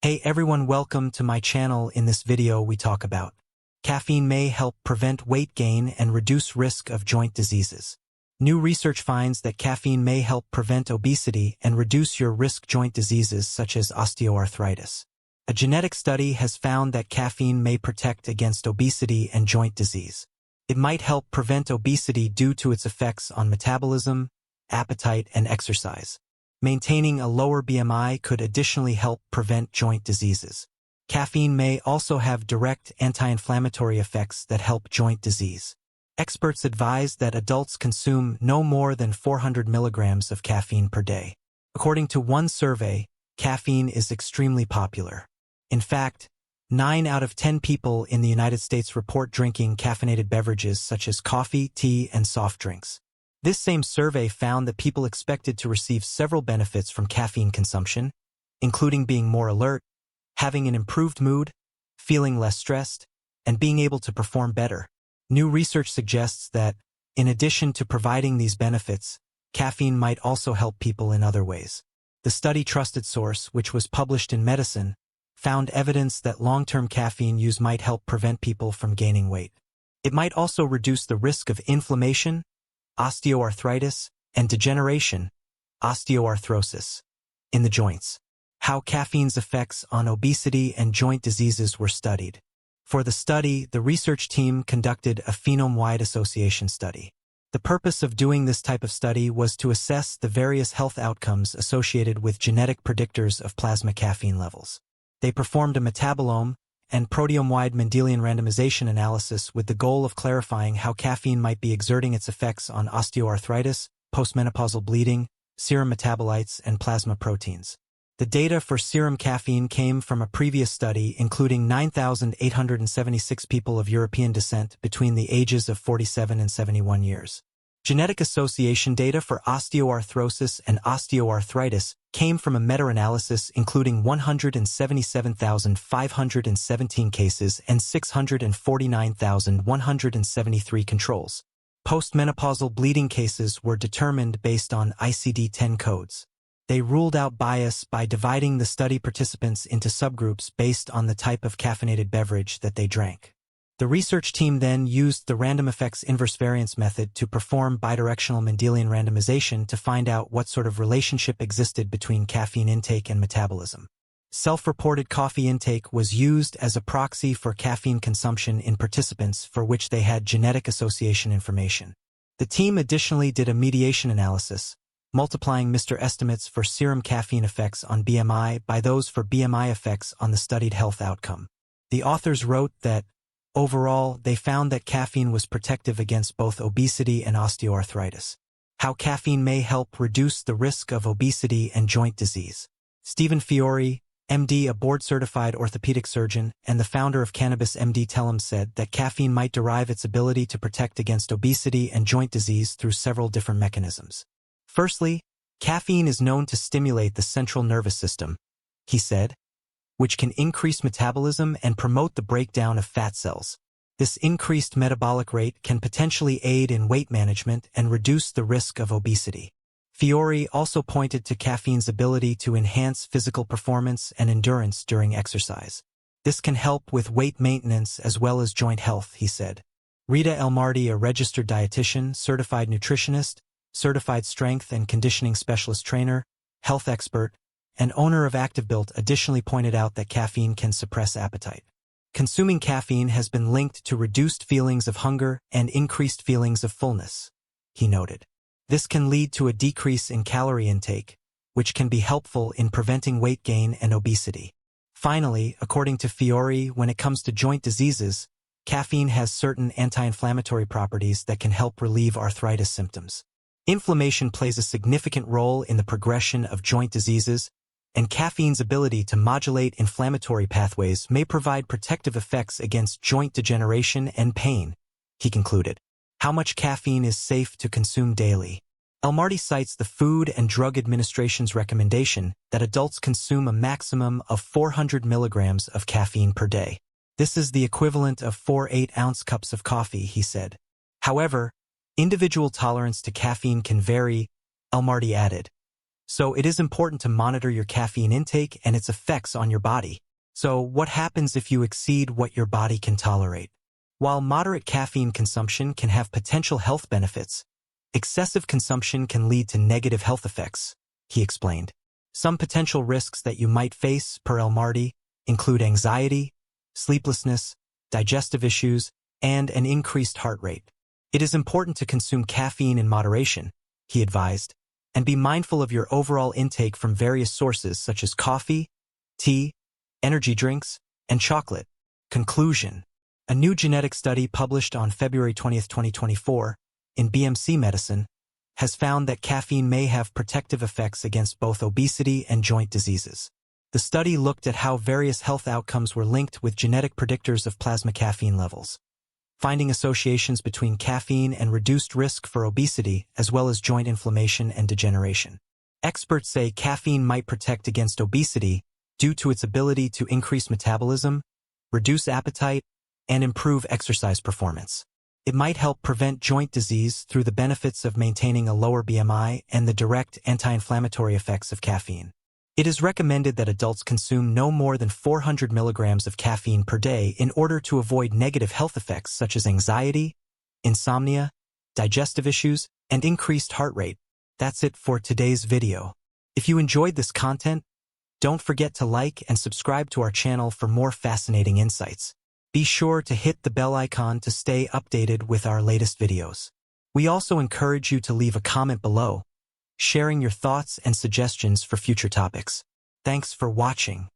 Hey everyone, welcome to my channel. In this video we talk about caffeine may help prevent weight gain and reduce risk of joint diseases. New research finds that caffeine may help prevent obesity and reduce your risk joint diseases such as osteoarthritis. A genetic study has found that caffeine may protect against obesity and joint disease. It might help prevent obesity due to its effects on metabolism, appetite, and exercise. Maintaining a lower BMI could additionally help prevent joint diseases. Caffeine may also have direct anti-inflammatory effects that help joint disease. Experts advise that adults consume no more than 400 milligrams of caffeine per day. According to one survey, caffeine is extremely popular. In fact, 9 out of 10 people in the United States report drinking caffeinated beverages such as coffee, tea, and soft drinks. This same survey found that people expected to receive several benefits from caffeine consumption, including being more alert, having an improved mood, feeling less stressed, and being able to perform better. New research suggests that, in addition to providing these benefits, caffeine might also help people in other ways. The study Trusted Source, which was published in Medicine, found evidence that long-term caffeine use might help prevent people from gaining weight. It might also reduce the risk of inflammation, osteoarthritis, and degeneration, osteoarthrosis, in the joints. How caffeine's effects on obesity and joint diseases were studied. For the study, the research team conducted a phenome-wide association study. The purpose of doing this type of study was to assess the various health outcomes associated with genetic predictors of plasma caffeine levels. They performed a metabolome and proteome-wide Mendelian randomization analysis with the goal of clarifying how caffeine might be exerting its effects on osteoarthritis, postmenopausal bleeding, serum metabolites, and plasma proteins. The data for serum caffeine came from a previous study including 9,876 people of European descent between the ages of 47 and 71 years. Genetic association data for osteoarthrosis and osteoarthritis came from a meta-analysis including 177,517 cases and 649,173 controls. Postmenopausal bleeding cases were determined based on ICD-10 codes. They ruled out bias by dividing the study participants into subgroups based on the type of caffeinated beverage that they drank. The research team then used the random effects inverse variance method to perform bidirectional Mendelian randomization to find out what sort of relationship existed between caffeine intake and metabolism. Self-reported coffee intake was used as a proxy for caffeine consumption in participants for which they had genetic association information. The team additionally did a mediation analysis, multiplying Mr. estimates for serum caffeine effects on BMI by those for BMI effects on the studied health outcome. The authors wrote that, overall, they found that caffeine was protective against both obesity and osteoarthritis. How caffeine may help reduce the risk of obesity and joint disease. Stephen Fiore, MD, a board-certified orthopedic surgeon and the founder of Cannabis MD Tellem, said that caffeine might derive its ability to protect against obesity and joint disease through several different mechanisms. Firstly, caffeine is known to stimulate the central nervous system, he said, which can increase metabolism and promote the breakdown of fat cells. This increased metabolic rate can potentially aid in weight management and reduce the risk of obesity. Fiore also pointed to caffeine's ability to enhance physical performance and endurance during exercise. This can help with weight maintenance as well as joint health, he said. Rita Elmarty, a registered dietitian, certified nutritionist, certified strength and conditioning specialist trainer, health expert, and owner of ActiveBuilt, additionally pointed out that caffeine can suppress appetite. Consuming caffeine has been linked to reduced feelings of hunger and increased feelings of fullness, he noted. This can lead to a decrease in calorie intake, which can be helpful in preventing weight gain and obesity. Finally, according to Fiore, when it comes to joint diseases, caffeine has certain anti-inflammatory properties that can help relieve arthritis symptoms. Inflammation plays a significant role in the progression of joint diseases, and caffeine's ability to modulate inflammatory pathways may provide protective effects against joint degeneration and pain, he concluded. How much caffeine is safe to consume daily? Elmarty cites the Food and Drug Administration's recommendation that adults consume a maximum of 400 milligrams of caffeine per day. This is the equivalent of 4 8-ounce cups of coffee, he said. However, individual tolerance to caffeine can vary, Elmarty added. So it is important to monitor your caffeine intake and its effects on your body. So what happens if you exceed what your body can tolerate? While moderate caffeine consumption can have potential health benefits, excessive consumption can lead to negative health effects, he explained. Some potential risks that you might face, per El Mardi, include anxiety, sleeplessness, digestive issues, and an increased heart rate. It is important to consume caffeine in moderation, he advised, and be mindful of your overall intake from various sources such as coffee, tea, energy drinks, and chocolate. Conclusion. A new genetic study published on February 20, 2024, in BMC Medicine, has found that caffeine may have protective effects against both obesity and joint diseases. The study looked at how various health outcomes were linked with genetic predictors of plasma caffeine levels, finding associations between caffeine and reduced risk for obesity as well as joint inflammation and degeneration. Experts say caffeine might protect against obesity due to its ability to increase metabolism, reduce appetite, and improve exercise performance. It might help prevent joint disease through the benefits of maintaining a lower BMI and the direct anti-inflammatory effects of caffeine. It is recommended that adults consume no more than 400 milligrams of caffeine per day in order to avoid negative health effects such as anxiety, insomnia, digestive issues, and increased heart rate. That's it for today's video. If you enjoyed this content, don't forget to like and subscribe to our channel for more fascinating insights. Be sure to hit the bell icon to stay updated with our latest videos. We also encourage you to leave a comment below, sharing your thoughts and suggestions for future topics. Thanks for watching.